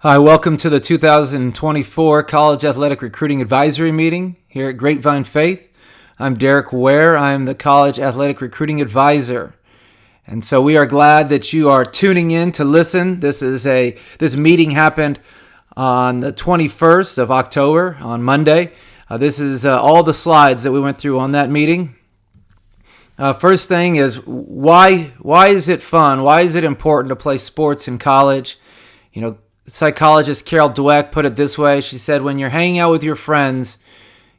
Hi, welcome to the 2024 College Athletic Recruiting Advisory Meeting here at Grapevine Faith. I'm Derek Ware. I'm the College Athletic Recruiting Advisor. And so we are glad that you are tuning in to listen. This meeting happened on the 21st of October, on Monday. This is all the slides that we went through on that meeting. First thing is, why is it fun? Why is it important to play sports in college? Psychologist Carol Dweck put it this way. She said, when you're hanging out with your friends,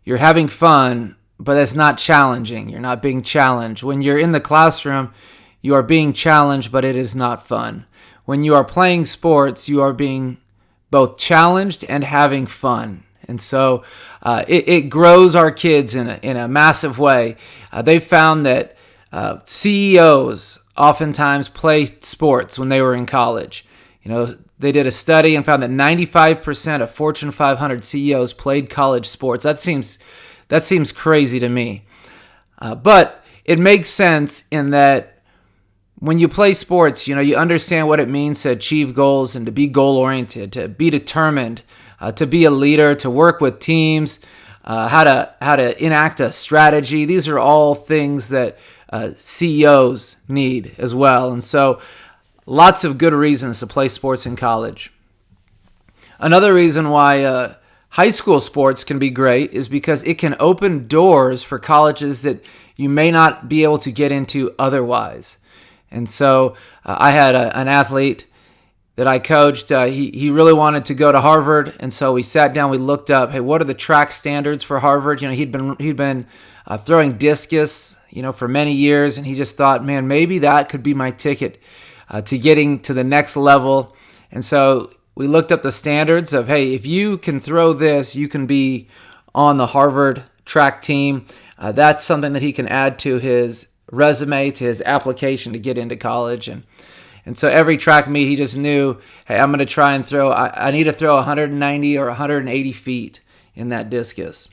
you're having fun, but it's not challenging. You're not being challenged. When you're in the classroom, you are being challenged, but it is not fun. When you are playing sports, you are being both challenged and having fun. And so it grows our kids in a massive way. They found that CEOs oftentimes play sports when they were in college. They did a study and found that 95% of Fortune 500 CEOs played college sports. That seems crazy to me. But it makes sense in that when you play sports, you understand what it means to achieve goals and to be goal-oriented, to be determined, to be a leader, to work with teams, how to enact a strategy. These are all things that CEOs need as well. And so lots of good reasons to play sports in college. Another reason why high school sports can be great is because it can open doors for colleges that you may not be able to get into otherwise. And so I had an athlete that I coached. He really wanted to go to Harvard, and so we sat down. We looked up, hey, what are the track standards for Harvard? He'd been throwing discus, for many years, and he just thought, man, maybe that could be my ticket to getting to the next level. And so we looked up the standards of, hey, if you can throw this, you can be on the Harvard track team. That's something that he can add to his resume, to his application to get into college. And so every track meet, he just knew, hey, I'm going to try and throw, I need to throw 190 or 180 feet in that discus.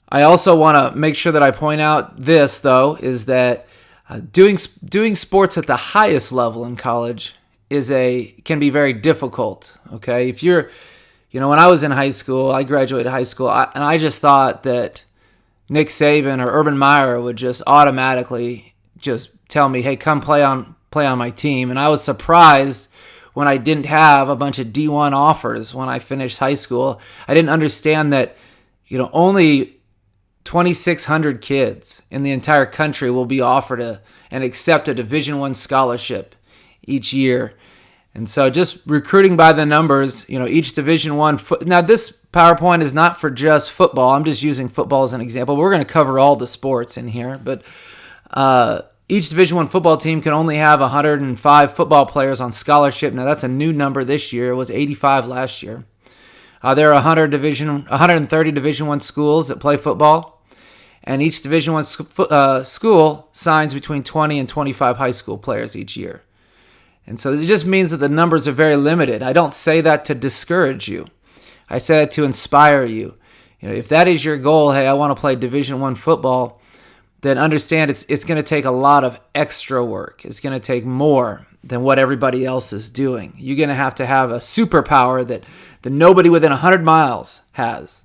I also want to make sure that I point out this, though, is that doing sports at the highest level in college can be very difficult. Okay, if you're, when I was in high school, I graduated high school, and I just thought that Nick Saban or Urban Meyer would just automatically just tell me, hey, come play on my team. And I was surprised when I didn't have a bunch of D1 offers when I finished high school. I didn't understand that, only 2,600 kids in the entire country will be offered and accept a Division I scholarship each year. And so just recruiting by the numbers, each Division I. Now, this PowerPoint is not for just football. I'm just using football as an example. We're going to cover all the sports in here. But each Division I football team can only have 105 football players on scholarship. Now, that's a new number this year. It was 85 last year. There are 130 Division I schools that play football. And each Division I school signs between 20 and 25 high school players each year. And so it just means that the numbers are very limited. I don't say that to discourage you. I say that to inspire you. If that is your goal, hey, I want to play Division I football, then understand it's going to take a lot of extra work. It's going to take more than what everybody else is doing. You're going to have a superpower that nobody within 100 miles has.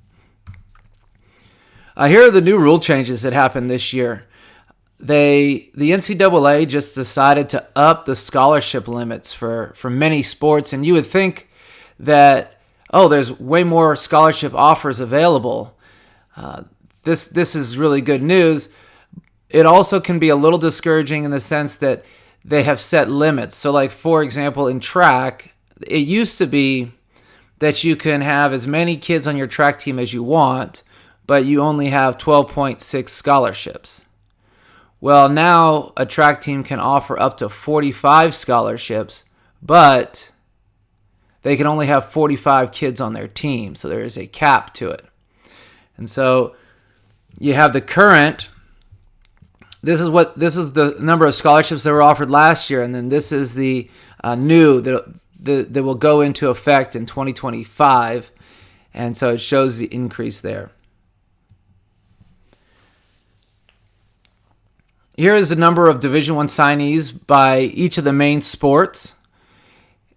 Here are the new rule changes that happened this year. The NCAA just decided to up the scholarship limits for many sports, and you would think that, there's way more scholarship offers available. This is really good news. It also can be a little discouraging in the sense that they have set limits. So, like, for example, in track, it used to be that you can have as many kids on your track team as you want, but you only have 12.6 scholarships. Well, now a track team can offer up to 45 scholarships, but they can only have 45 kids on their team, so there is a cap to it. And so you have the current, this is the number of scholarships that were offered last year, and then this is the new that will go into effect in 2025, and so it shows the increase there. Here is the number of Division I signees by each of the main sports.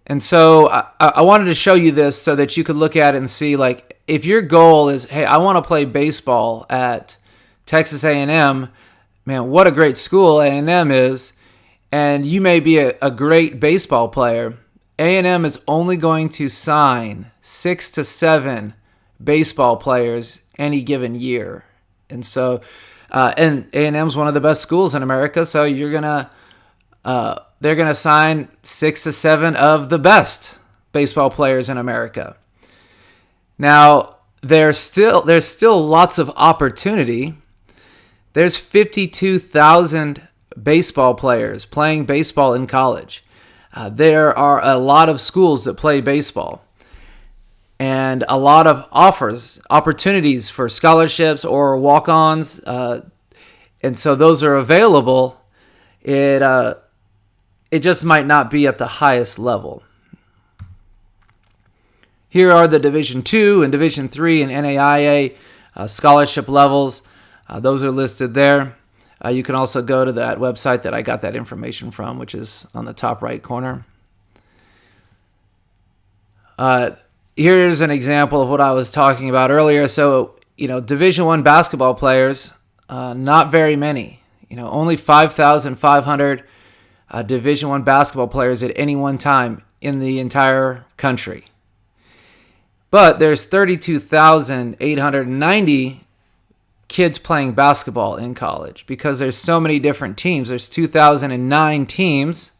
And so I wanted to show you this so that you could look at it and see, like, if your goal is, hey, I want to play baseball at Texas A&M, man, what a great school A&M is, and you may be a great baseball player. A&M is only going to sign 6 to 7 baseball players any given year. And so, and A&M is one of the best schools in America, so they're gonna sign 6 to 7 of the best baseball players in America. Now, there's still lots of opportunity. There's 52,000 baseball players playing baseball in college. There are a lot of schools that play baseball, and a lot of opportunities for scholarships or walk-ons, and so those are available. It just might not be at the highest level. Here are the Division II and Division III and NAIA scholarship levels. Those are listed there. You can also go to that website that I got that information from, which is on the top right corner. Here's an example of what I was talking about earlier. So, Division I basketball players, not very many. Only 5,500 Division I basketball players at any one time in the entire country. But there's 32,890 kids playing basketball in college because there's so many different teams. There's 2,009 teams.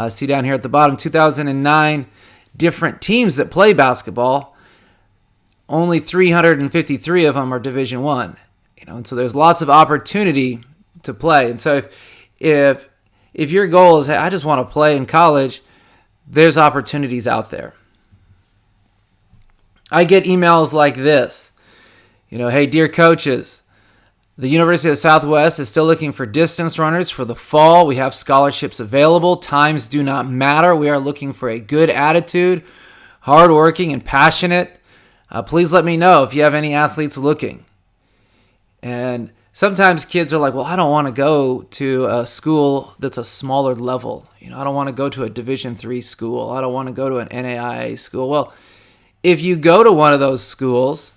See down here at the bottom, 2,009 different teams that play basketball. Only 353 of them are Division I. And so there's lots of opportunity to play. And so if your goal is, hey, I just want to play in college, there's opportunities out there. I get emails like this. Hey, dear coaches, the University of the Southwest is still looking for distance runners for the fall. We have scholarships available. Times do not matter. We are looking for a good attitude, hardworking, and passionate. Please let me know if you have any athletes looking. And sometimes kids are like, well, I don't want to go to a school that's a smaller level. I don't want to go to a Division III school. I don't want to go to an NAIA school. Well, if you go to one of those schools,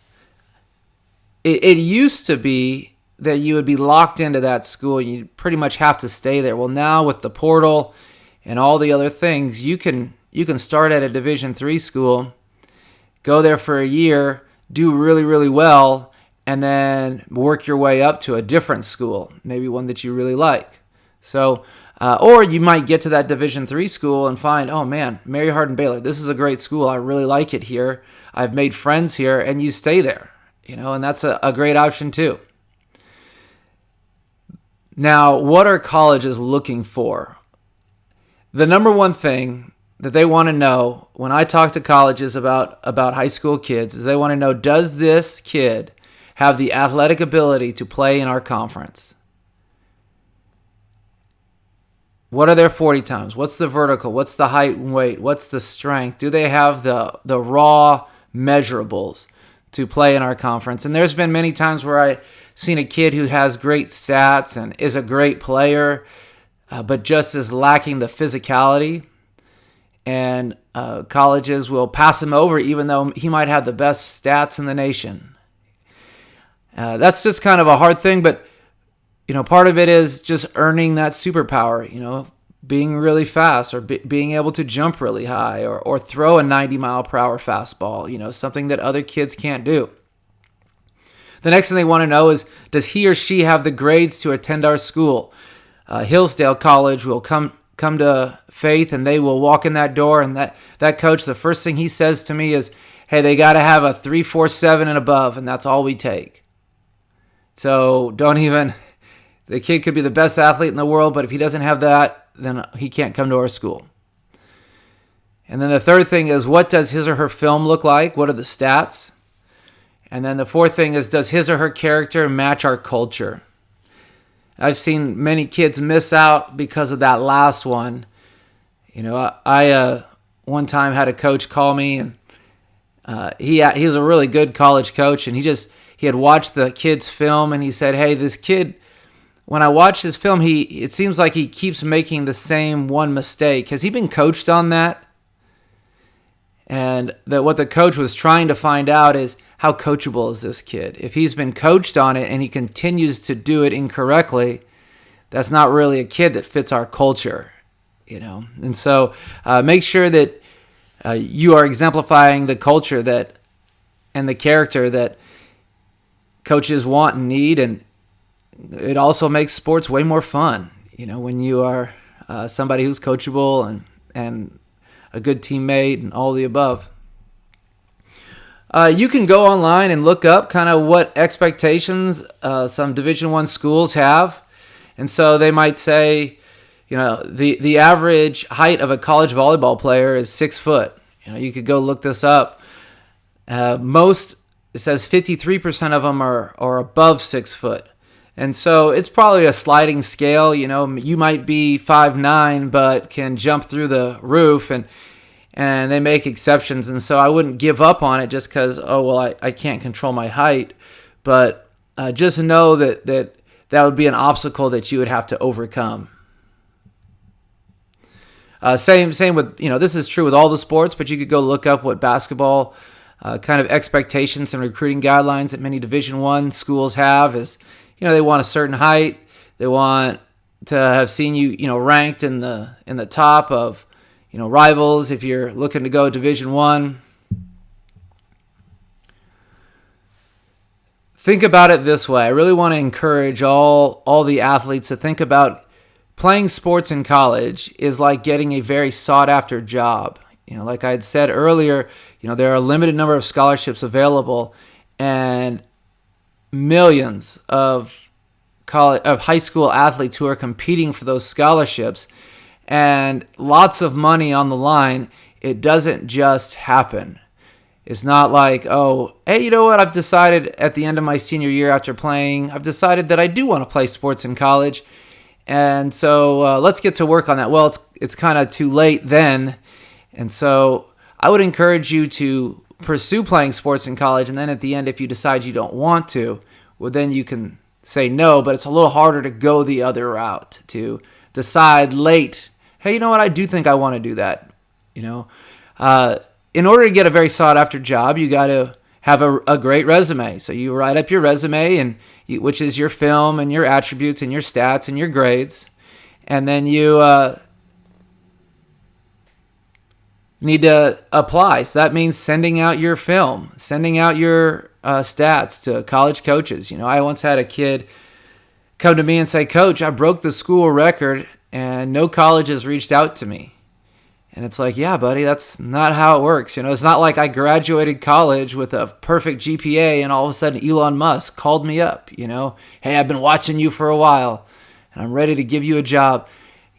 it used to be that you would be locked into that school and you pretty much have to stay there. Well, now with the portal and all the other things, you can start at a Division III school, go there for a year, do really, really well, and then work your way up to a different school, maybe one that you really like. So, or you might get to that Division III school and find, oh man, Mary Hardin-Baylor, this is a great school. I really like it here. I've made friends here, and you stay there. And that's a great option too. Now, what are colleges looking for? The number one thing that they want to know when I talk to colleges about high school kids is they want to know, does this kid have the athletic ability to play in our conference? What are their 40 times? What's the vertical? What's the height and weight? What's the strength? Do they have the raw measurables to play in our conference? And there's been many times where I've seen a kid who has great stats and is a great player, but just is lacking the physicality. And colleges will pass him over even though he might have the best stats in the nation. That's just kind of a hard thing, but part of it is just earning that superpower, being really fast or being able to jump really high or throw a 90-mile-per-hour fastball, something that other kids can't do. The next thing they want to know is, does he or she have the grades to attend our school? Hillsdale College will come to Faith, and they will walk in that door, and that coach, the first thing he says to me is, hey, they got to have a 3.47 and above, and that's all we take. So the kid could be the best athlete in the world, but if he doesn't have that, then he can't come to our school. And then the third thing is, what does his or her film look like? What are the stats? And then the fourth thing is, does his or her character match our culture? I've seen many kids miss out because of that last one. I one time had a coach call me, and he's a really good college coach, and he had watched the kid's film, and he said, hey, this kid, when I watch his film, it seems like he keeps making the same one mistake. Has he been coached on that? And that what the coach was trying to find out is, how coachable is this kid? If he's been coached on it and he continues to do it incorrectly, that's not really a kid that fits our culture, And so make sure that you are exemplifying the culture and the character that coaches want and need, and it also makes sports way more fun, when you are somebody who's coachable and a good teammate and all the above. You can go online and look up kind of what expectations some Division I schools have. And so they might say, the average height of a college volleyball player is 6 foot. You could go look this up. It says 53% of them are above 6 foot. And so it's probably a sliding scale. You might be 5'9", but can jump through the roof, and they make exceptions. And so I wouldn't give up on it just because, I can't control my height. But just know that would be an obstacle that you would have to overcome. Same with, this is true with all the sports, but you could go look up what basketball kind of expectations and recruiting guidelines that many Division I schools have is, they want a certain height. They want to have seen you, ranked in the top of, rivals if you're looking to go Division I. Think about it this way. I really want to encourage all the athletes to think about playing sports in college is like getting a very sought-after job. Like I had said earlier, there are a limited number of scholarships available, and millions of high school athletes who are competing for those scholarships, and lots of money on the line. It doesn't just happen. It's not like, hey, you know what? I've decided at the end of my senior year after playing, I've decided that I do want to play sports in college, and so let's get to work on that. Well, it's kind of too late then, and so I would encourage you to pursue playing sports in college, and then at the end, if you decide you don't want to, well, then you can say no, but it's a little harder to go the other route, to decide late, hey, you know what, I do think I want to do that. In order to get a very sought-after job, you got to have a great resume. So you write up your resume, which is your film and your attributes and your stats and your grades, and then you need to apply. So that means sending out your film, sending out your stats to college coaches. I once had a kid come to me and say, Coach, I broke the school record and no colleges reached out to me. And it's like, yeah, buddy, that's not how it works. It's not like I graduated college with a perfect GPA and all of a sudden Elon Musk called me up, hey, I've been watching you for a while and I'm ready to give you a job.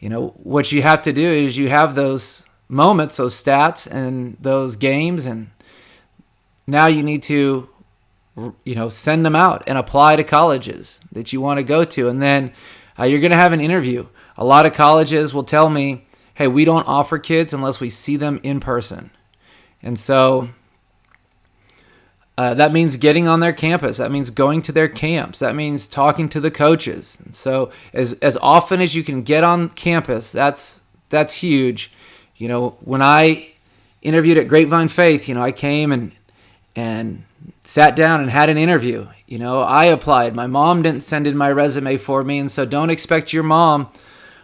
What you have to do is you have those moments, those stats and those games, and now you need to send them out and apply to colleges that you want to go to, and then you're going to have an interview. A lot of colleges will tell me, hey, we don't offer kids unless we see them in person. And so that means getting on their campus. That means going to their camps. That means talking to the coaches. And so as often as you can get on campus, that's huge. When I interviewed at Grapevine Faith, I came and sat down and had an interview. I applied. My mom didn't send in my resume for me, and so don't expect your mom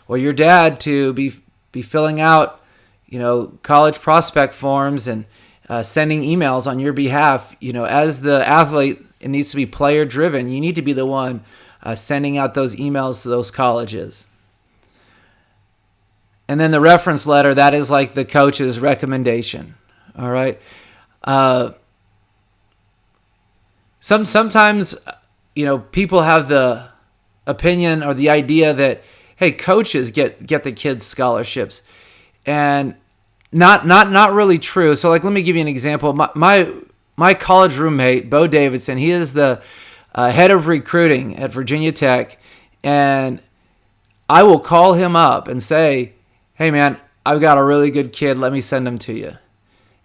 or your dad to be filling out, college prospect forms and sending emails on your behalf. As the athlete, it needs to be player driven. You need to be the one sending out those emails to those colleges. And then the reference letter, that is like the coach's recommendation. All right. Sometimes, people have the opinion or the idea that, hey, coaches get the kids scholarships, and not really true. So, let me give you an example. My college roommate, Bo Davidson, he is the head of recruiting at Virginia Tech, and I will call him up and say, hey, man, I've got a really good kid. Let me send him to you.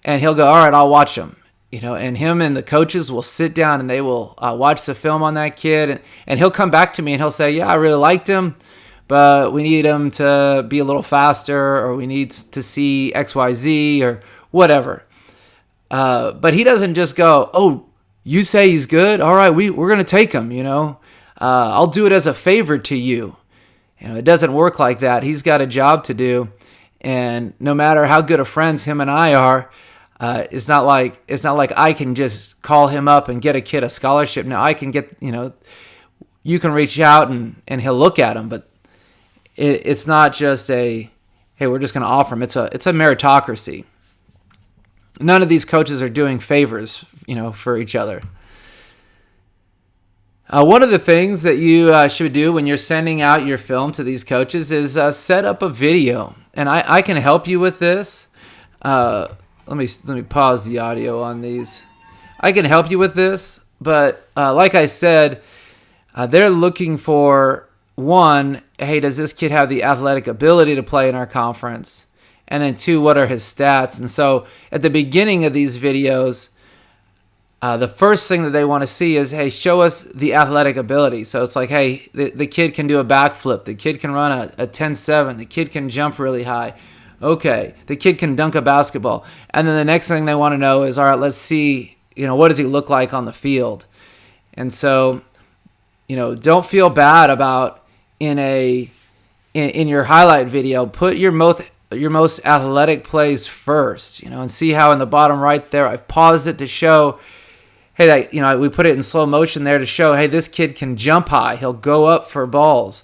And he'll go, all right, I'll watch him. And him and the coaches will sit down and they will watch the film on that kid. And he'll come back to me and he'll say, yeah, I really liked him, but we need him to be a little faster, or we need to see XYZ or whatever. But he doesn't just go, oh, you say he's good? All right, we're going to take him, I'll do it as a favor to you. It doesn't work like that. He's got a job to do. And no matter how good of friends him and I are, it's not like I can just call him up and get a kid a scholarship. Now I can get, you can reach out and he'll look at him, but it's not just hey, we're just going to offer him. It's a meritocracy. None of these coaches are doing favors, for each other. One of the things that you should do when you're sending out your film to these coaches is set up a video. And I can help you with this. Let me pause the audio on these. I can help you with this, but like I said, they're looking for, one, hey, does this kid have the athletic ability to play in our conference? And then two, what are his stats? And so at the beginning of these videos, the first thing that they want to see is, hey, show us the athletic ability. So it's like, hey, the kid can do a backflip. The kid can run a 10-7. The kid can jump really high. Okay, the kid can dunk a basketball. And then the next thing they want to know is, all right, let's see, what does he look like on the field? And so, don't feel bad about in your highlight video, put your most athletic plays first, and see how in the bottom right there, I've paused it to show, hey, we put it in slow motion there to show, hey, this kid can jump high. He'll go up for balls.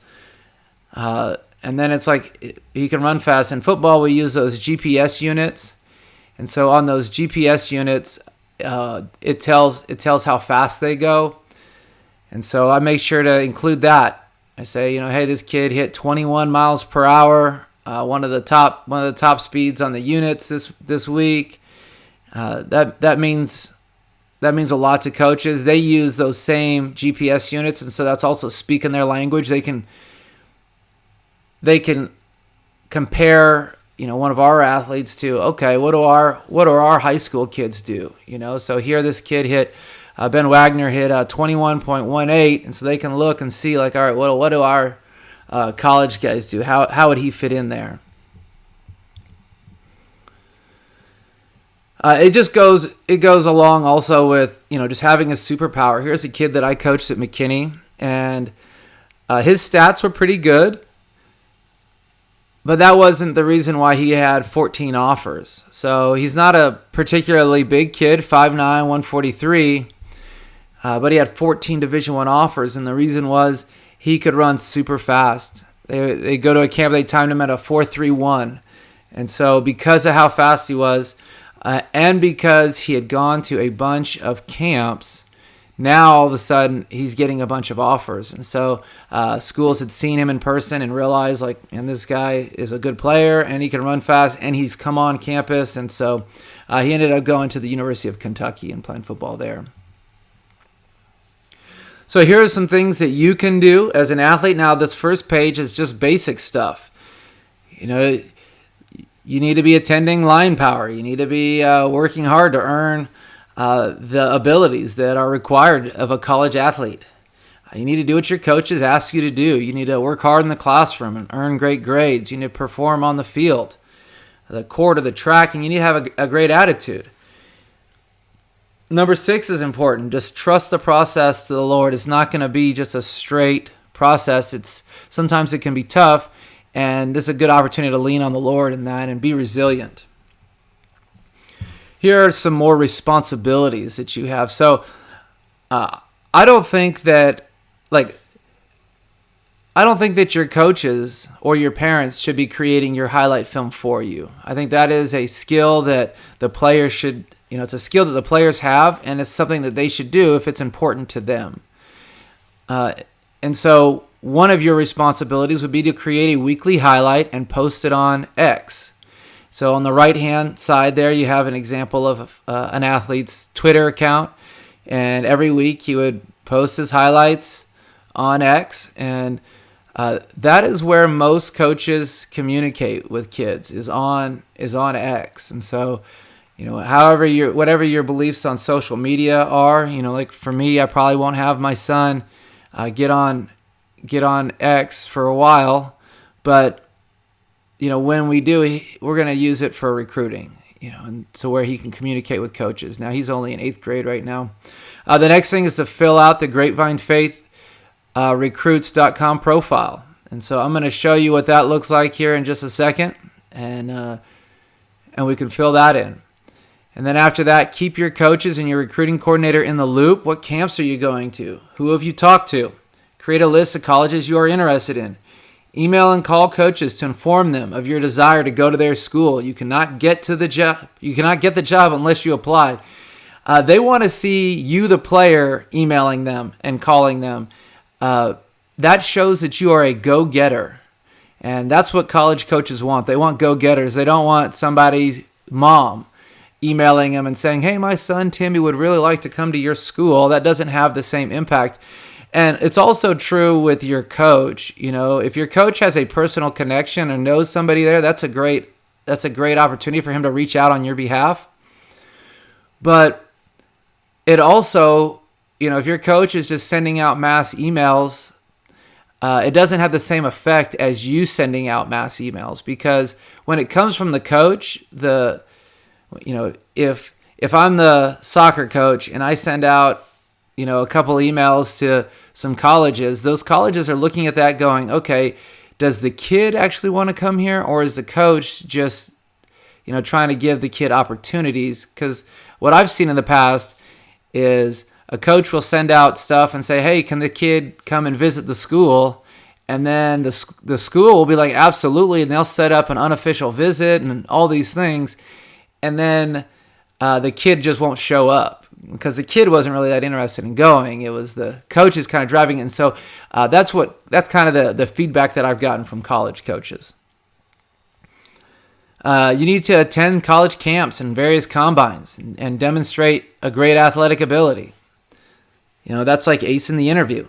And then it's like he can run fast. In football, we use those GPS units. And so on those GPS units, it tells how fast they go. And so I make sure to include that. I say, hey, this kid hit 21 miles per hour, one of the top speeds on the units this week. That means a lot to coaches. They use those same GPS units, and so that's also speaking their language. They can compare, one of our athletes to, okay, what do our high school kids do? So here this kid hit, Ben Wagner hit 21.18, and so they can look and see, like, all right, what do our college guys do? How would he fit in there? It goes along also with, just having a superpower. Here's a kid that I coached at McKinney, and his stats were pretty good, but that wasn't the reason why he had 14 offers. So he's not a particularly big kid, 5'9", 143, but he had 14 Division I offers, and the reason was he could run super fast. They go to a camp, they timed him at a 4.31, and so because of how fast he was, and because he had gone to a bunch of camps, now all of a sudden he's getting a bunch of offers. And so schools had seen him in person and realized, like, and this guy is a good player and he can run fast and he's come on campus. And so he ended up going to the University of Kentucky and playing football there. So here are some things that you can do as an athlete. Now, this first page is just basic stuff. You need to be attending line power. You need to be working hard to earn the abilities that are required of a college athlete. You need to do what your coaches ask you to do. You need to work hard in the classroom and earn great grades. You need to perform on the field, the court, or the track, and you need to have a great attitude. Number 6 is important. Just trust the process to the Lord. It's not going to be just a straight process. Sometimes it can be tough, and this is a good opportunity to lean on the Lord in that and be resilient. Here are some more responsibilities that you have. So I don't think that your coaches or your parents should be creating your highlight film for you. I think that is a skill that the players should, it's a skill that the players have, and it's something that they should do if it's important to them. And so one of your responsibilities would be to create a weekly highlight and post it on X. So on the right-hand side there, you have an example of an athlete's Twitter account, and every week he would post his highlights on X, and that is where most coaches communicate with kids is on X. And so, whatever your beliefs on social media are, like for me, I probably won't have my son get on X for a while, but when we do, we're going to use it for recruiting. and so where he can communicate with coaches. Now he's only in 8th grade right now. The next thing is to fill out the Grapevine Faith recruits.com profile. And so I'm going to show you what that looks like here in just a second, and we can fill that in. And then after that, keep your coaches and your recruiting coordinator in the loop. What camps are you going to? Who have you talked to? Create a list of colleges you are interested in. Email and call coaches to inform them of your desire to go to their school. You cannot get the job unless you apply. They want to see you, the player, emailing them and calling them. That shows that you are a go-getter. And that's what college coaches want. They want go-getters. They don't want somebody's mom emailing them and saying, hey, my son Timmy would really like to come to your school. That doesn't have the same impact. And it's also true with your coach. If your coach has a personal connection and knows somebody there, that's a great opportunity for him to reach out on your behalf. But it also, if your coach is just sending out mass emails, it doesn't have the same effect as you sending out mass emails, because when it comes from the coach, if I'm the soccer coach and I send out, a couple emails to some colleges, those colleges are looking at that going, okay, does the kid actually want to come here, or is the coach just, trying to give the kid opportunities? Because what I've seen in the past is a coach will send out stuff and say, hey, can the kid come and visit the school? And then the school will be like, absolutely, and they'll set up an unofficial visit and all these things. And then the kid just won't show up because the kid wasn't really that interested in going. It was the coaches kind of driving it. And so that's kind of the feedback that I've gotten from college coaches. You need to attend college camps and various combines and demonstrate a great athletic ability. That's like acing the interview.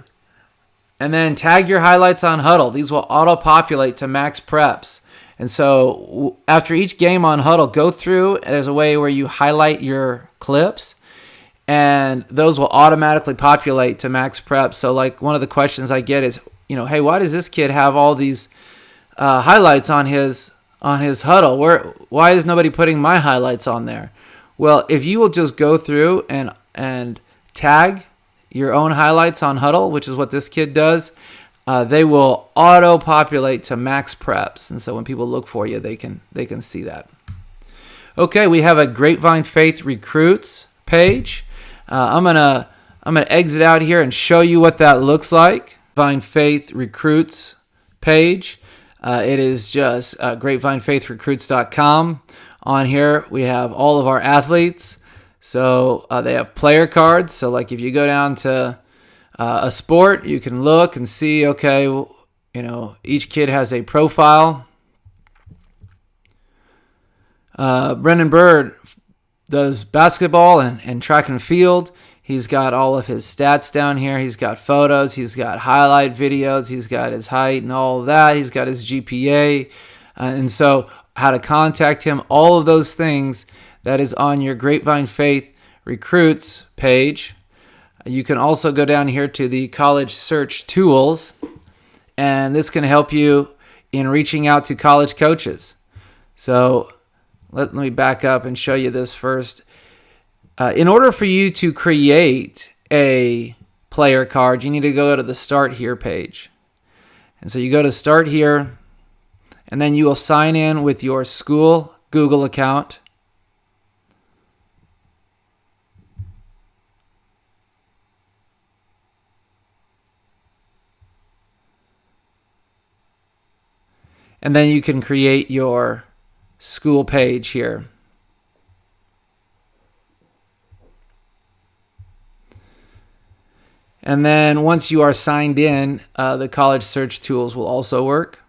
And then tag your highlights on Huddle. These will auto-populate to max preps. And so after each game on Huddle, go through. There's a way where you highlight your clips, and those will automatically populate to max prep. So like one of the questions I get is, hey, why does this kid have all these highlights on his Huddle? Why is nobody putting my highlights on there? Well, if you will just go through and tag your own highlights on Huddle, which is what this kid does, they will auto-populate to max preps. And so when people look for you, they can see that. Okay, we have a Grapevine Faith Recruits page. I'm gonna exit out here and show you what that looks like. Grapevine Faith Recruits page. It is just grapevinefaithrecruits.com. On here, we have all of our athletes. So they have player cards. So like if you go down to a sport, you can look and see, okay, each kid has a profile. Brendan Bird does basketball and track and field. He's got all of his stats down here. He's got photos. He's got highlight videos. He's got his height and all of that. He's got his GPA. And so how to contact him, all of those things, that is on your Grapevine Faith Recruits page. You can also go down here to the college search tools, and this can help you in reaching out to college coaches. So let me back up and show you this first. In order for you to create a player card, you need to go to the Start Here page. And so you go to Start Here, and then you will sign in with your school Google account. And then you can create your school page here. And then once you are signed in, the college search tools will also work.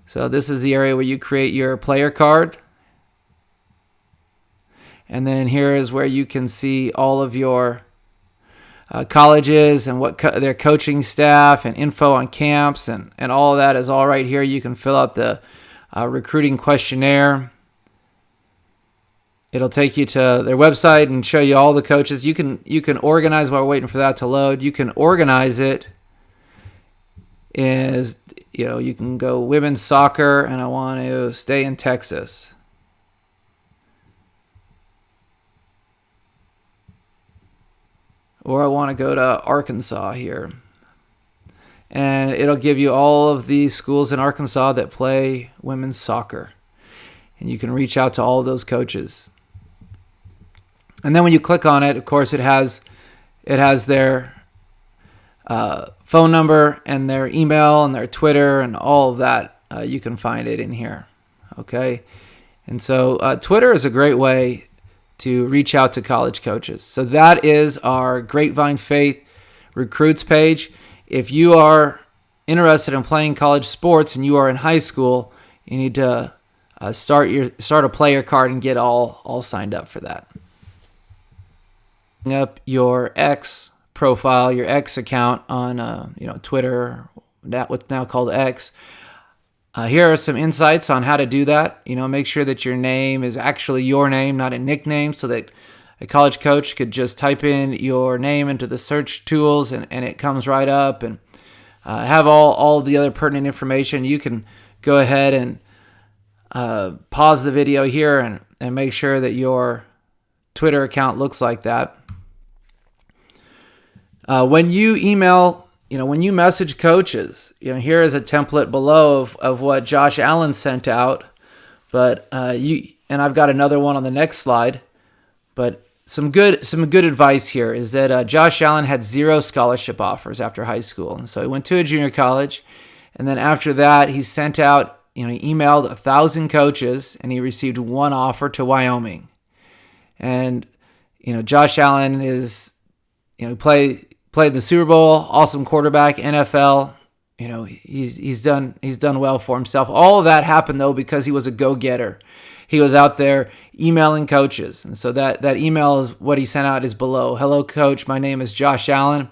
So this is the area where you create your player card. And then here is where you can see all of your colleges and what their coaching staff and info on camps and all of that is all right here. You can fill out the recruiting questionnaire. It'll take you to their website and show you all the coaches. You can organize while we're waiting for that to load. You can organize it as, you can go women's soccer and I want to stay in Texas. or I want to go to Arkansas here. And it'll give you all of the schools in Arkansas that play women's soccer. And you can reach out to all of those coaches. And then when you click on it, of course, it has their phone number and their email and their Twitter and all of that. You can find it in here. Okay. And so Twitter is a great way to reach out to college coaches. So that is our Grapevine Faith recruits page. If you are interested in playing college sports and you are in high school, you need to start a player card and get all signed up for that. Up your X profile, your X account on Twitter, that what's now called X. Here are some insights on how to do that. Make sure that your name is actually your name, not a nickname, so that a college coach could just type in your name into the search tools and it comes right up, and have all the other pertinent information. You can go ahead and pause the video here and make sure that your Twitter account looks like that. When you email, when you message coaches, here is a template below of what Josh Allen sent out. But and I've got another one on the next slide. But some good advice here is that Josh Allen had 0 scholarship offers after high school, and so he went to a junior college, and then after that he sent out, he emailed 1,000 coaches, and he received 1 offer to Wyoming. And Josh Allen is played the Super Bowl, awesome quarterback, NFL. He's done well for himself. All of that happened though because he was a go-getter. He was out there emailing coaches. And so that email is what he sent out is below. Hello, coach. My name is Josh Allen.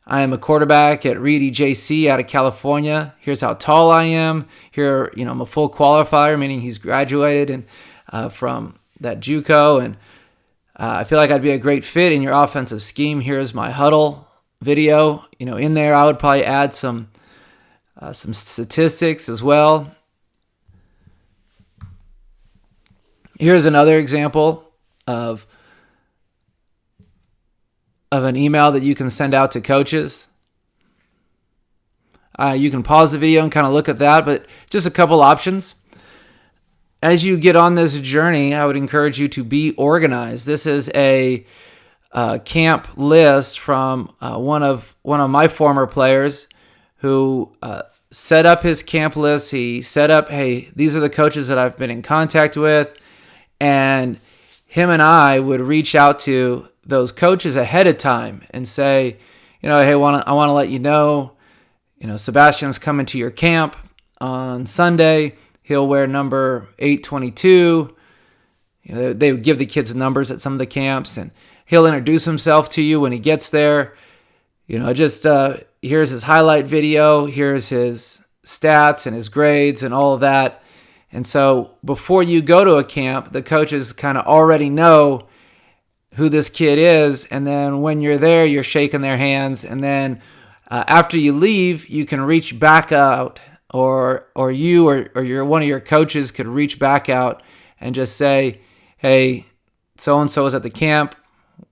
I am a quarterback at Reed EJC out of California. Here's how tall I am. Here, I'm a full qualifier, meaning he's graduated from that JUCO. And I feel like I'd be a great fit in your offensive scheme. Here's my huddle video. In there, I would probably add some statistics as well. Here's another example of an email that you can send out to coaches. You can pause the video and kind of look at that, but just a couple options. As you get on this journey, I would encourage you to be organized. This is a camp list from one of my former players who set up his camp list. He set up, hey, these are the coaches that I've been in contact with. And him and I would reach out to those coaches ahead of time and say, hey, I want to let you know, Sebastian's coming to your camp on Sunday. He'll wear number 822. They would give the kids numbers at some of the camps, and he'll introduce himself to you when he gets there. Here's his highlight video. Here's his stats and his grades and all of that. And so before you go to a camp, the coaches kind of already know who this kid is. And then when you're there, you're shaking their hands. And then after you leave, you can reach back out, or you or one of your coaches could reach back out and just say, hey, so-and-so is at the camp.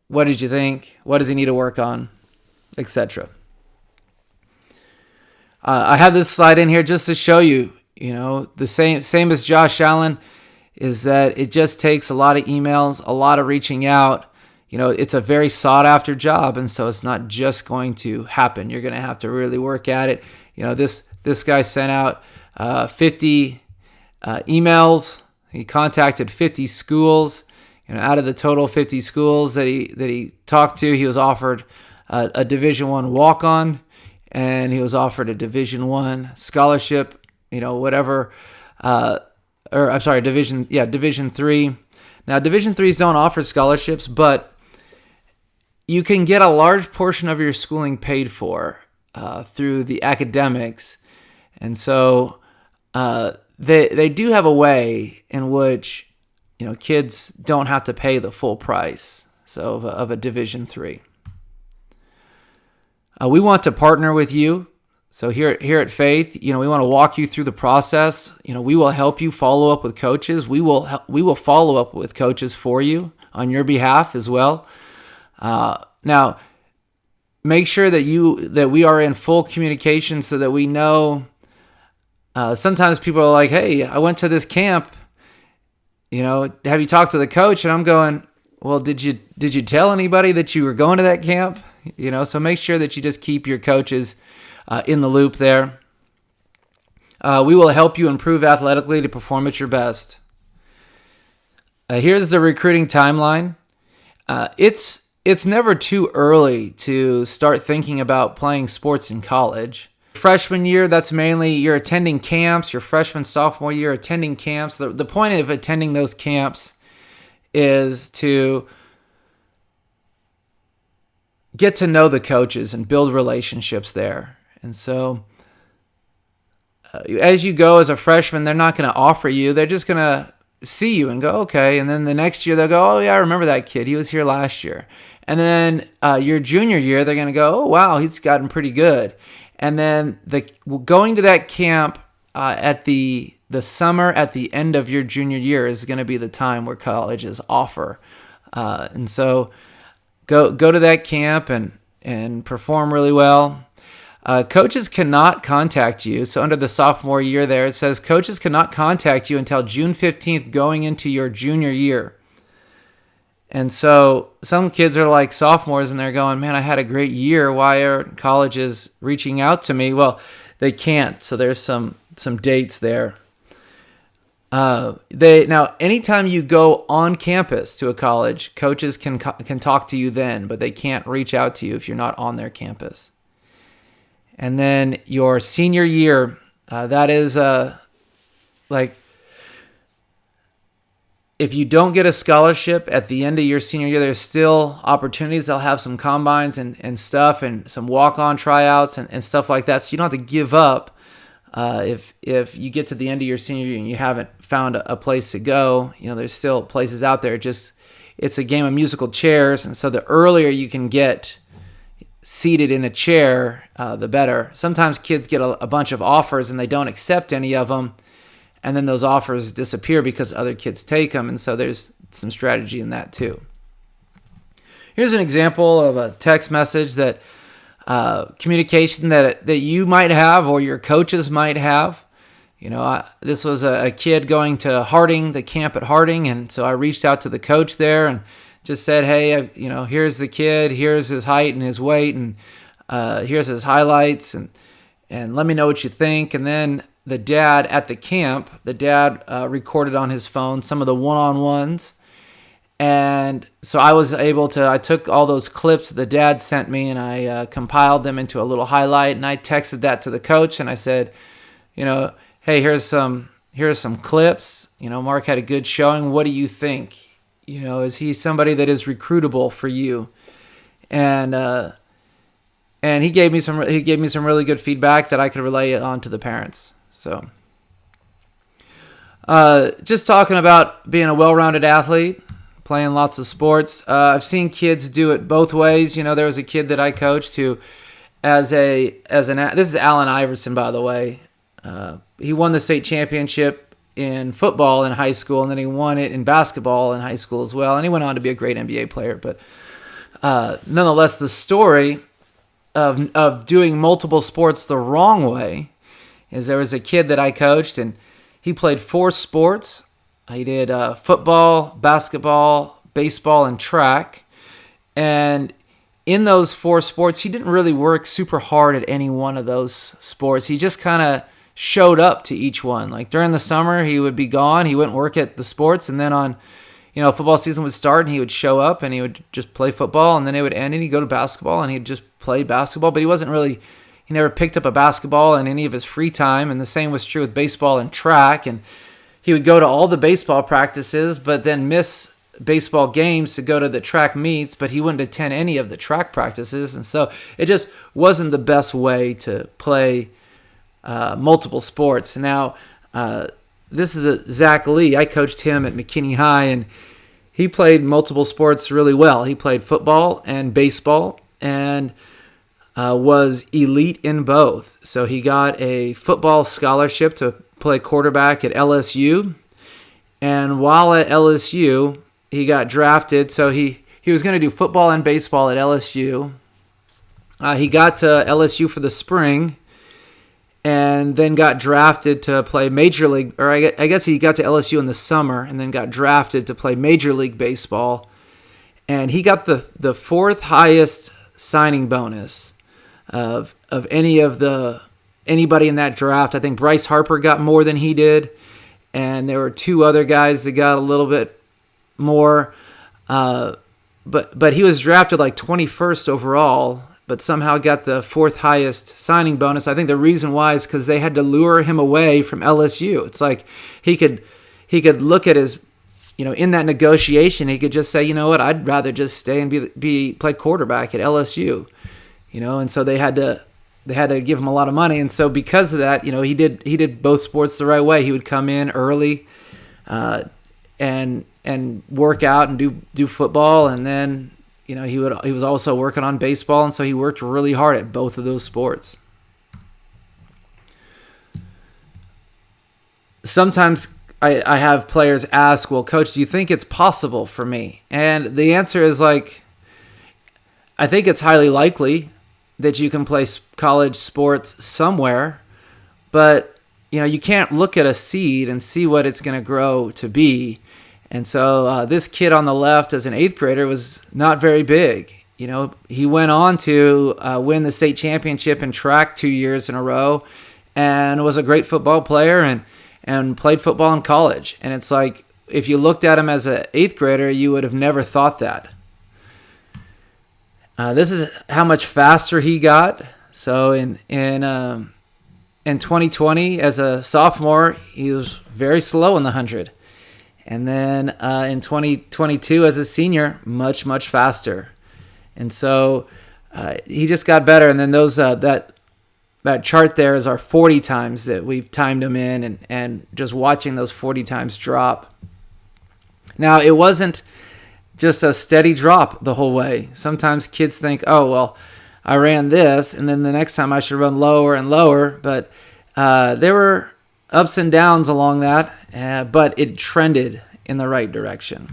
What did you think? What does he need to work on? Etc. I have this slide in here just to show you, the same as Josh Allen, is that it just takes a lot of emails, a lot of reaching out. It's a very sought after job, and so it's not just going to happen. You're going to have to really work at it. This guy sent out 50 emails. He contacted 50 schools. Out of the total 50 schools that he talked to, he was offered a Division I walk-on, and he was offered a Division I scholarship. Division III. Now, Division IIIs don't offer scholarships, but you can get a large portion of your schooling paid for through the academics. And so they do have a way in which, kids don't have to pay the full price of a Division III. We want to partner with you. So here at Faith, we want to walk you through the process. We will help you follow up with coaches. We will follow up with coaches for you on your behalf as well. Now, make sure that we are in full communication so that we know. Sometimes people are like, "Hey, I went to this camp. Have you talked to the coach?" And I'm going, "Well, did you tell anybody that you were going to that camp?" So make sure that you just keep your coaches in the loop there. We will help you improve athletically to perform at your best. Here's the recruiting timeline. It's never too early to start thinking about playing sports in college. Freshman year, that's mainly you're attending camps. Your freshman, sophomore year, attending camps. The point of attending those camps is to get to know the coaches and build relationships there. And so as you go as a freshman, they're not going to offer you. They're just going to see you and go, okay. And then the next year, they'll go, oh, yeah, I remember that kid. He was here last year. And then your junior year, they're going to go, oh, wow, he's gotten pretty good. And then going to that camp at the summer at the end of your junior year is going to be the time where colleges offer. And so go to that camp and perform really well. Coaches cannot contact you. So under the sophomore year there, it says coaches cannot contact you until June 15th going into your junior year. And so some kids are like sophomores and they're going, man, I had a great year. Why are colleges reaching out to me? Well, they can't. So there's some dates there. Now, anytime you go on campus to a college, coaches can talk to you then, but they can't reach out to you if you're not on their campus. And then your senior year, that is if you don't get a scholarship at the end of your senior year, there's still opportunities. They'll have some combines and stuff and some walk-on tryouts and stuff like that. So you don't have to give up if you get to the end of your senior year and you haven't found a place to go. There's still places out there. It's a game of musical chairs. And so the earlier you can get seated in a chair, the better. Sometimes kids get a bunch of offers and they don't accept any of them. And then those offers disappear because other kids take them. And so there's some strategy in that too. Here's an example of a text message that communication that you might have or your coaches might have. This was a kid going to Harding, the camp at Harding. And so I reached out to the coach there and just said, hey, here's the kid, here's his height and his weight, and here's his highlights, and let me know what you think. And then the dad at the camp, recorded on his phone some of the one-on-ones. And so I took all those clips the dad sent me and I compiled them into a little highlight, and I texted that to the coach and I said, hey, here's some clips. Mark had a good showing. What do you think? Is he somebody that is recruitable for you? And he gave me some really good feedback that I could relay on to the parents. So, just talking about being a well-rounded athlete, playing lots of sports. I've seen kids do it both ways. There was a kid that I coached who, this is Allen Iverson, by the way. He won the state championship in football in high school, and then he won it in basketball in high school as well. And he went on to be a great NBA player. But nonetheless, the story of doing multiple sports the wrong way is there was a kid that I coached, and he played 4 sports. He did football, basketball, baseball, and track. And in those 4 sports, he didn't really work super hard at any one of those sports. He just kind of showed up to each one. Like during the summer, he would be gone. He wouldn't work at the sports. And then on, football season would start and he would show up and he would just play football, and then it would end and he'd go to basketball and he'd just play basketball. But he never picked up a basketball in any of his free time. And the same was true with baseball and track. And he would go to all the baseball practices, but then miss baseball games to go to the track meets, but he wouldn't attend any of the track practices. And so it just wasn't the best way to play multiple sports. Now, this is Zach Lee. I coached him at McKinney High, and he played multiple sports really well. He played football and baseball and was elite in both. So he got a football scholarship to play quarterback at LSU. And while at LSU, he got drafted. So he was going to do football and baseball at LSU. He got to LSU for the spring and then got drafted to play Major League, or I guess he got to LSU in the summer and then got drafted to play Major League Baseball. And he got the fourth highest signing bonus of anybody in that draft. I think Bryce Harper got more than he did, and there were two other guys that got a little bit more. But he was drafted like 21st overall, but somehow got the fourth highest signing bonus. I think the reason why is because they had to lure him away from LSU. It's like he could look at his, in that negotiation, he could just say, you know what, I'd rather just stay and play quarterback at LSU, and so they had to give him a lot of money. And so because of that, he did both sports the right way. He would come in early, and work out and do football, and then he was also working on baseball, and so he worked really hard at both of those sports. Sometimes I have players ask, well, Coach, do you think it's possible for me? And the answer is I think it's highly likely that you can play college sports somewhere, but you can't look at a seed and see what it's going to grow to be. And so this kid on the left as an 8th grader was not very big. He went on to win the state championship in track 2 years in a row and was a great football player and played football in college. And it's like, if you looked at him as an 8th grader, you would have never thought that. This is how much faster he got. So in 2020, as a sophomore, he was very slow in the 100. And then in 2022, as a senior, much, much faster. And so he just got better. And then those that chart there is our 40 times that we've timed him in, and just watching those 40 times drop. Now, it wasn't just a steady drop the whole way. Sometimes kids think, oh, well, I ran this, and then the next time I should run lower and lower. But there were ups and downs along that, but it trended in the right direction.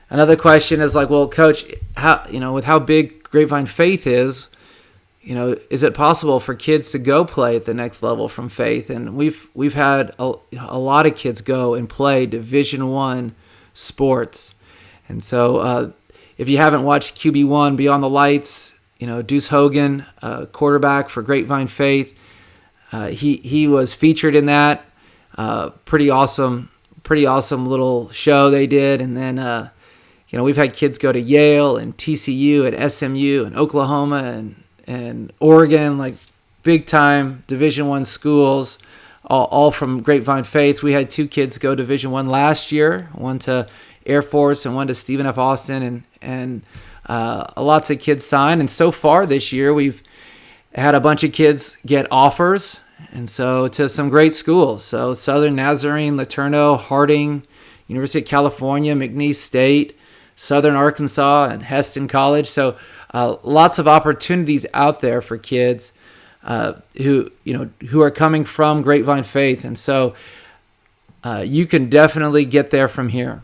Another question is well, Coach, how with how big Grapevine Faith is it possible for kids to go play at the next level from Faith? And we've had a lot of kids go and play Division I sports. And so if you haven't watched QB1 Beyond the Lights, Deuce Hogan, quarterback for Grapevine Faith, he was featured in that. Pretty awesome little show they did. And then we've had kids go to Yale and TCU and SMU and Oklahoma and Oregon, like big time Division I schools, all from Grapevine Faith. We had 2 kids go Division I last year, one to Air Force and one to Stephen F. Austin, and lots of kids signed. And so far this year, we've had a bunch of kids get offers, and so to some great schools. So Southern Nazarene, Laterno, Harding, University of California, McNeese State, Southern Arkansas, and Heston College. So lots of opportunities out there for kids who are coming from Grapevine Faith, and so you can definitely get there from here.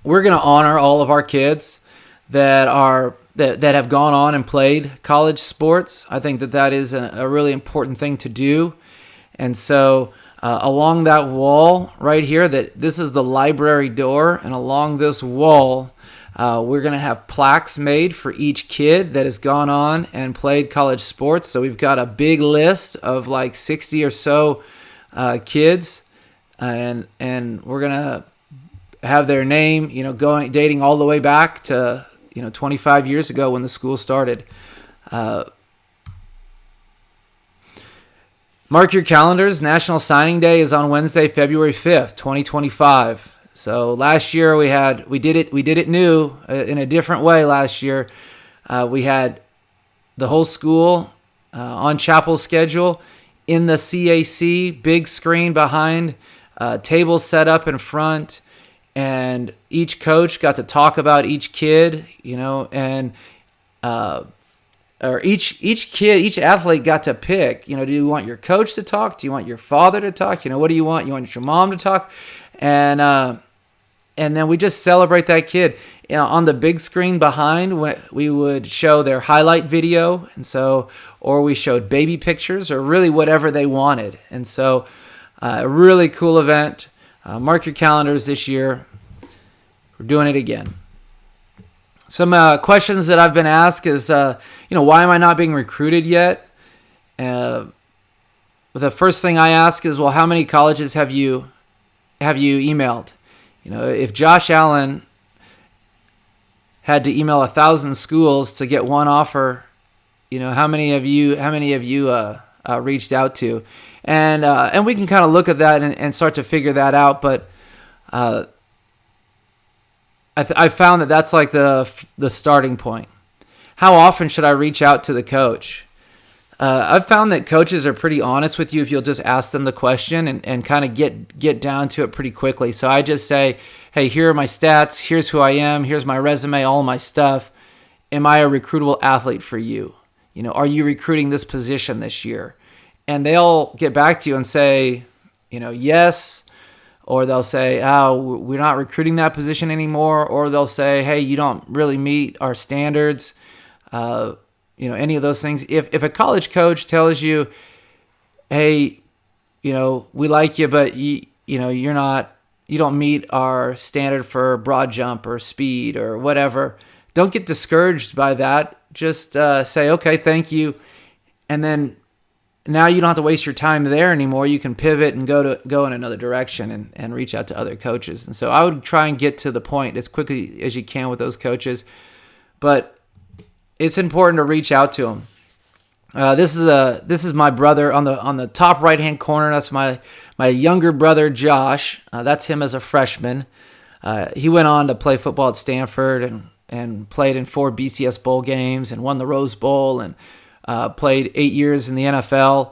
We're going to honor all of our kids that have gone on and played college sports. I think that is a really important thing to do, and so along that wall right here, this is the library door, and along this wall, we're going to have plaques made for each kid that has gone on and played college sports. So we've got a big list of like 60 or so kids, and we're going to have their name, dating all the way back to 25 years ago when the school started. Mark your calendars. National Signing Day is on Wednesday, February 5th, 2025. So last year we did it new in a different way. Last year we had the whole school on chapel schedule in the CAC, big screen behind, tables set up in front, and each coach got to talk about each kid, and or each athlete got to pick, do you want your coach to talk? Do you want your father to talk? What do you want? You want your mom to talk? And and then we just celebrate that kid. On the big screen behind, we would show their highlight video, and so, or we showed baby pictures, or really whatever they wanted. And so, a really cool event. Mark your calendars this year. We're doing it again. Some questions that I've been asked is, why am I not being recruited yet? The first thing I ask is, well, how many colleges have you emailed? If Josh Allen had to email 1,000 schools to get one offer, how many of you reached out to? And we can kind of look at that and start to figure that out. But I found that that's like the starting point. How often should I reach out to the coach? I've found that coaches are pretty honest with you if you'll just ask them the question and kind of get down to it pretty quickly. So I just say, hey, here are my stats. Here's who I am. Here's my resume, all my stuff. Am I a recruitable athlete for you? Are you recruiting this position this year? And they'll get back to you and say, yes. Or they'll say, oh, we're not recruiting that position anymore. Or they'll say, hey, you don't really meet our standards. Any of those things. If a college coach tells you, hey, we like you, but you don't meet our standard for broad jump or speed or whatever, don't get discouraged by that. Just say, okay, thank you. And then now you don't have to waste your time there anymore. You can pivot and go in another direction and reach out to other coaches. And so I would try and get to the point as quickly as you can with those coaches. But it's important to reach out to them. This is my brother on the top right hand corner. That's my younger brother Josh. That's him as a freshman. He went on to play football at Stanford and played in 4 BCS bowl games and won the Rose Bowl and played 8 years in the NFL.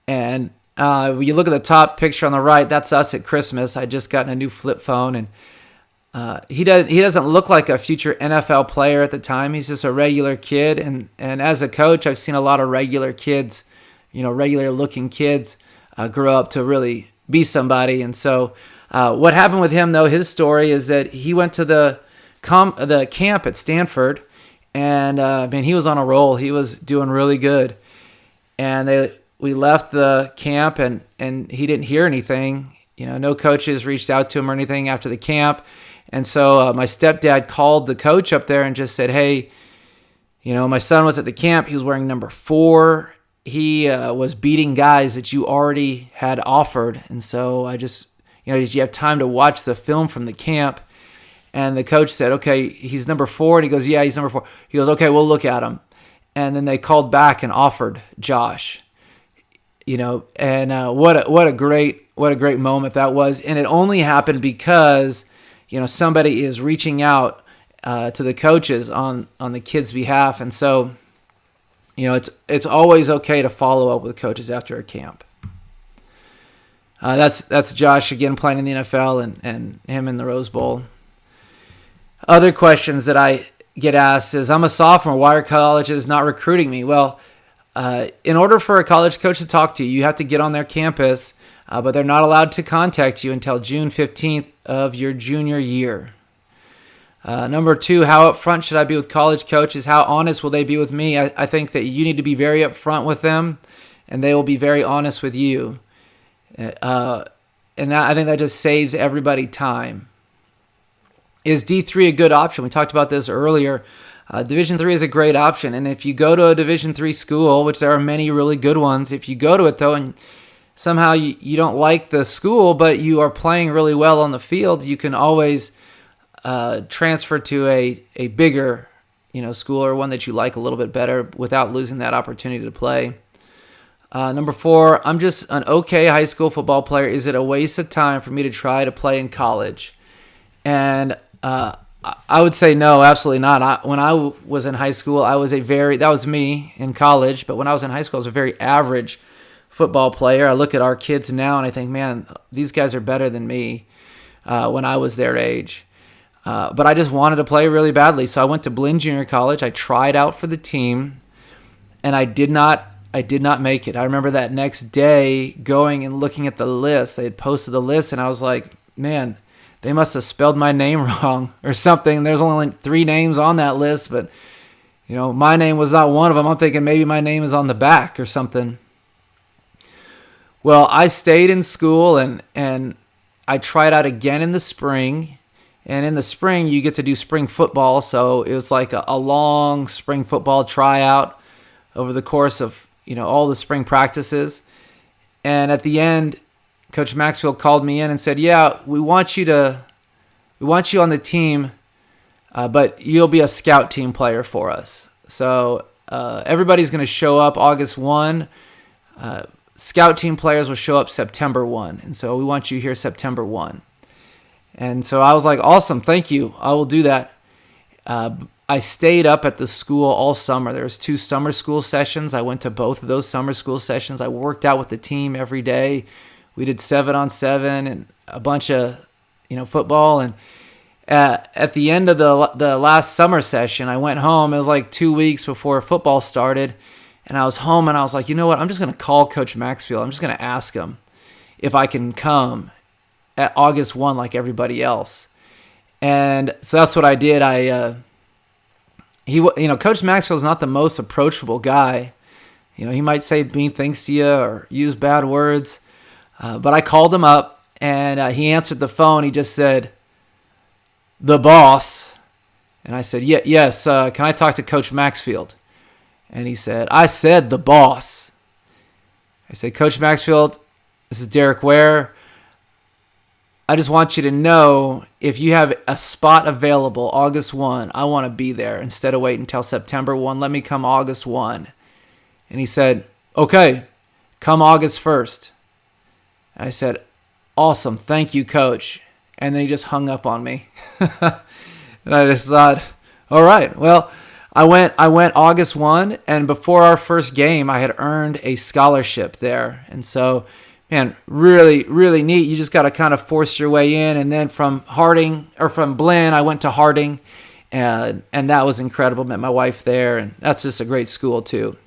And when you look at the top picture on the right, that's us at Christmas. I just gotten a new flip phone, and he doesn't look like a future NFL player at the time. He's just a regular kid, and as a coach, I've seen a lot of regular kids, regular looking kids grow up to really be somebody. And so what happened with him, though, his story is that he went to the camp at Stanford, and he was on a roll. He was doing really good, and we left the camp, and he didn't hear anything. No coaches reached out to him or anything after the camp. And so my stepdad called the coach up there and just said, hey, my son was at the camp. He was wearing number 4. He was beating guys that you already had offered. And so I just, did you have time to watch the film from the camp? And the coach said, okay, he's number 4. And he goes, yeah, he's number 4. He goes, okay, we'll look at him. And then they called back and offered Josh, and what a great moment that was. And it only happened because somebody is reaching out to the coaches on the kids' behalf. And so, it's always okay to follow up with coaches after a camp. That's Josh again playing in the NFL and him in the Rose Bowl. Other questions that I get asked is, I'm a sophomore. Why are colleges not recruiting me? Well, in order for a college coach to talk to you, you have to get on their campus, but they're not allowed to contact you until June 15th of your junior year. Number 2, how upfront should I be with college coaches? How honest will they be with me? I think that you need to be very upfront with them, and they will be very honest with you. I think that just saves everybody time. Is D3 a good option? We talked about this earlier. Division III is a great option, and if you go to a Division III school, which there are many really good ones, if you go to it, though, and somehow you don't like the school, but you are playing really well on the field, you can always transfer to a bigger school, or one that you like a little bit better, without losing that opportunity to play. Number 4, I'm just an okay high school football player. Is it a waste of time for me to try to play in college? And I would say no, absolutely not. When I was in high school, that was me in college, but when I was in high school, I was a very average football player. I look at our kids now and I think, man, these guys are better than me when I was their age. But I just wanted to play really badly. So I went to Blinn Junior College. I tried out for the team, and I did not make it. I remember that next day going and looking at the list. They had posted the list, and I was like, man, they must have spelled my name wrong or something. There's only like 3 names on that list, but my name was not one of them. I'm thinking maybe my name is on the back or something. Well, I stayed in school and I tried out again in the spring. And in the spring, you get to do spring football. So it was like a long spring football tryout over the course of, all the spring practices. And at the end, Coach Maxfield called me in and said, yeah, we want you on the team, but you'll be a scout team player for us. So everybody's going to show up August 1. Scout team players will show up September 1. And so we want you here September 1. And so I was like, awesome, thank you. I will do that. I stayed up at the school all summer. There was 2 summer school sessions. I went to both of those summer school sessions. I worked out with the team every day. We did 7-on-7 and a bunch of, football. And at the end of the last summer session, I went home. It was like 2 weeks before football started. And I was home and I was like, you know what? I'm just going to call Coach Maxfield. I'm just going to ask him if I can come at August 1 like everybody else. And so that's what I did. Coach Maxfield's not the most approachable guy. He might say mean things to you or use bad words. But I called him up and he answered the phone. He just said, "The boss." And I said, yes, can I talk to Coach Maxfield? And he said, "I said the boss." I said, "Coach Maxfield, this is Derek Ware. I just want you to know if you have a spot available August 1, I want to be there. Instead of waiting until September 1, let me come August 1. And he said, "Okay, come August 1st. And I said, "Awesome, thank you, Coach." And then he just hung up on me. And I just thought, all right, well, I went August 1, and before our first game, I had earned a scholarship there. And so, man, really, really neat. You just got to kind of force your way in. And then from Blinn, I went to Harding, and that was incredible. Met my wife there, and that's just a great school too.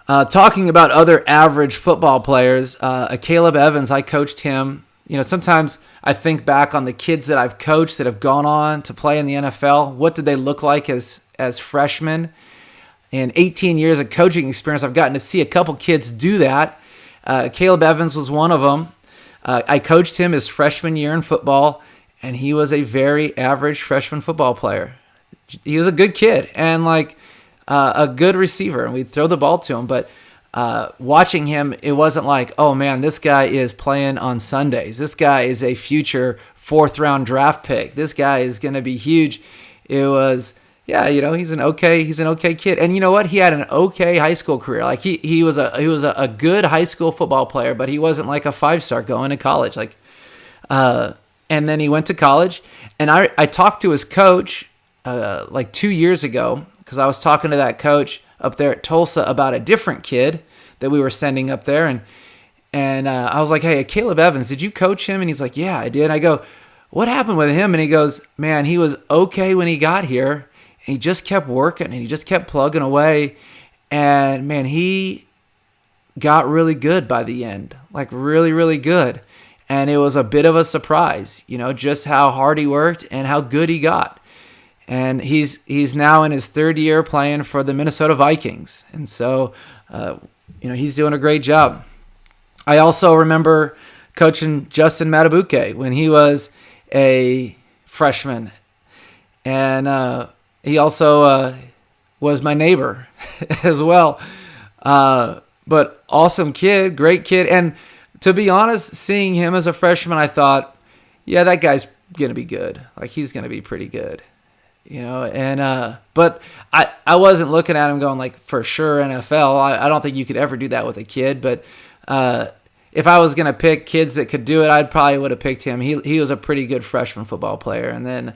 Talking about other average football players, Caleb Evans, I coached him. Sometimes I think back on the kids that I've coached that have gone on to play in the NFL. What did they look like as freshmen? In 18 years of coaching experience, I've gotten to see a couple kids do that. Caleb Evans was one of them. I coached him his freshman year in football, and he was a very average freshman football player. He was a good kid and a good receiver, and we'd throw the ball to him. But watching him, it wasn't like, oh man, this guy is playing on Sundays. This guy is a future 4th-round draft pick. This guy is going to be huge. It was, he's an okay kid. And you know what? He had an okay high school career. Like he was a good high school football player, but he wasn't like a 5-star going to college. And then he went to college, and I talked to his coach 2 years ago, because I was talking to that coach up there at Tulsa about a different kid that we were sending up there. And I was like, "Hey, Caleb Evans, did you coach him?" And he's like, "Yeah, I did." And I go, "What happened with him?" And he goes, "Man, he was okay when he got here. And he just kept working and he just kept plugging away. And man, he got really good by the end, like really, really good. And it was a bit of a surprise, just how hard he worked and how good he got. And he's now in his 3rd year playing for the Minnesota Vikings. And so, he's doing a great job. I also remember coaching Justin Matabuke when he was a freshman. And he also was my neighbor as well. But awesome kid, great kid. And to be honest, seeing him as a freshman, I thought, yeah, that guy's going to be good. He's going to be pretty good. But I wasn't looking at him going for sure NFL. I don't think you could ever do that with a kid, but if I was going to pick kids that could do it, I probably would have picked him. He was a pretty good freshman football player. And then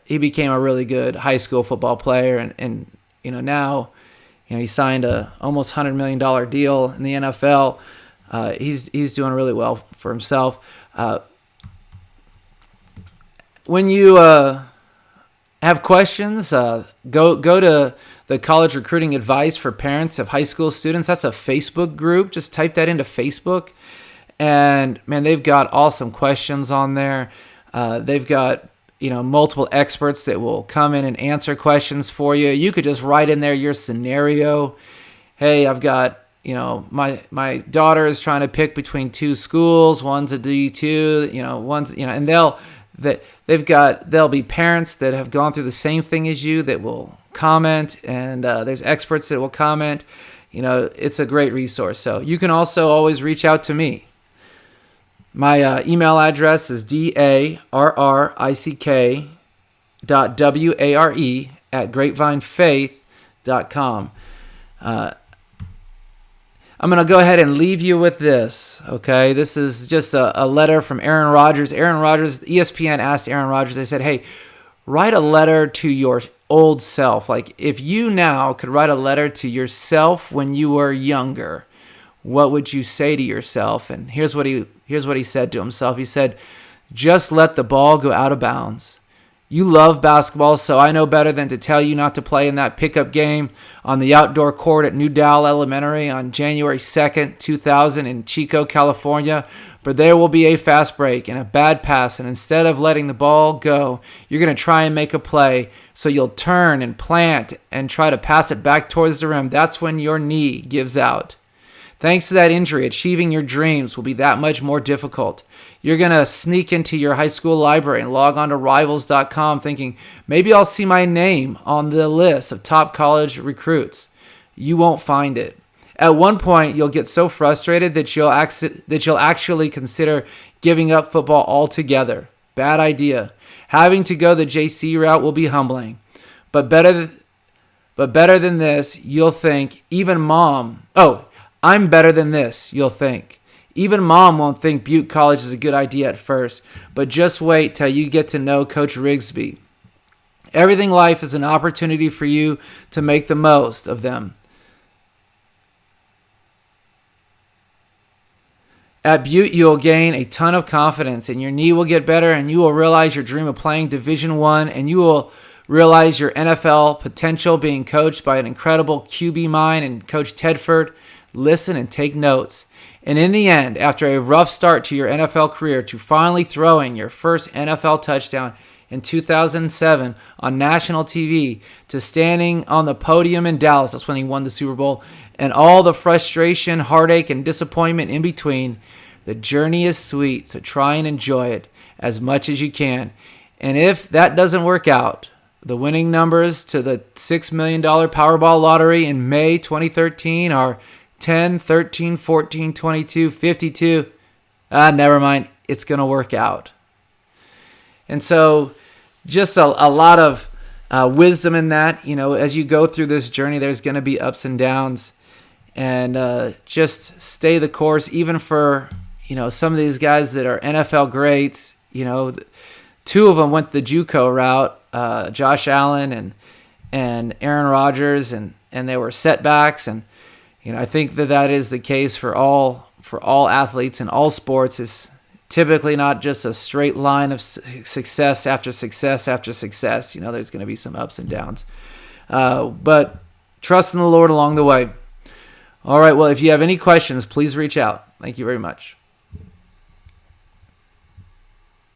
he became a really good high school football player. And now, he signed a almost $100 million deal in the NFL. He's doing really well for himself. When you have questions, go to the College Recruiting Advice for Parents of High School Students. That's a Facebook group. Just type that into Facebook And man, they've got awesome questions on there. They've got multiple experts that will come in and answer questions for you. You could just write in there your scenario. Hey, I've got my daughter is trying to pick between two schools. One's a D2, and there'll be parents that have gone through the same thing as you that will comment, and there's experts that will comment. It's a great resource. So you can also always reach out to me. My email address is darrick.ware@grapevinefaith.com. I'm going to go ahead and leave you with this, okay? This is just a letter from Aaron Rodgers. ESPN asked Aaron Rodgers, they said, hey, write a letter to your old self. Like, if you now could write a letter to yourself when you were younger, what would you say to yourself? And here's what he said to himself. He said, just let the ball go out of bounds. You love basketball, so I know better than to tell you not to play in that pickup game on the outdoor court at New Dowell Elementary on January 2nd, 2000 in Chico, California. But there will be a fast break and a bad pass, and instead of letting the ball go, you're going to try and make a play. So you'll turn and plant and try to pass it back towards the rim. That's when your knee gives out. Thanks to that injury, achieving your dreams will be that much more difficult. You're going to sneak into your high school library and log on to rivals.com thinking, maybe I'll see my name on the list of top college recruits. You won't find it. At one point, you'll get so frustrated that you'll actually consider giving up football altogether. Bad idea. Having to go the JC route will be humbling. But better than this, you'll think, I'm better than this, you'll think. Even mom won't think Butte College is a good idea at first, but just wait till you get to know Coach Rigsby. Everything in life is an opportunity for you to make the most of them. At Butte, you'll gain a ton of confidence, and your knee will get better, and you will realize your dream of playing Division I, and you will realize your NFL potential being coached by an incredible QB mind and Coach Tedford. Listen and take notes. And in the end, after a rough start to your NFL career, to finally throwing your first NFL touchdown in 2007 on national TV, to standing on the podium in Dallas, that's when he won the Super Bowl, and all the frustration, heartache, and disappointment in between, the journey is sweet, so try and enjoy it as much as you can. And if that doesn't work out, the winning numbers to the $6 million Powerball lottery in May 2013 are 10, 13, 14, 22, 52. Never mind. It's going to work out. And so just a lot of wisdom in that. As you go through this journey, there's going to be ups and downs. And just stay the course, even for, some of these guys that are NFL greats. Two of them went the JUCO route, Josh Allen and Aaron Rodgers, and there were setbacks. And I think that is the case for all athletes in all sports. It's typically not just a straight line of success after success after success. There's going to be some ups and downs. But trust in the Lord along the way. All right, well, if you have any questions, please reach out. Thank you very much.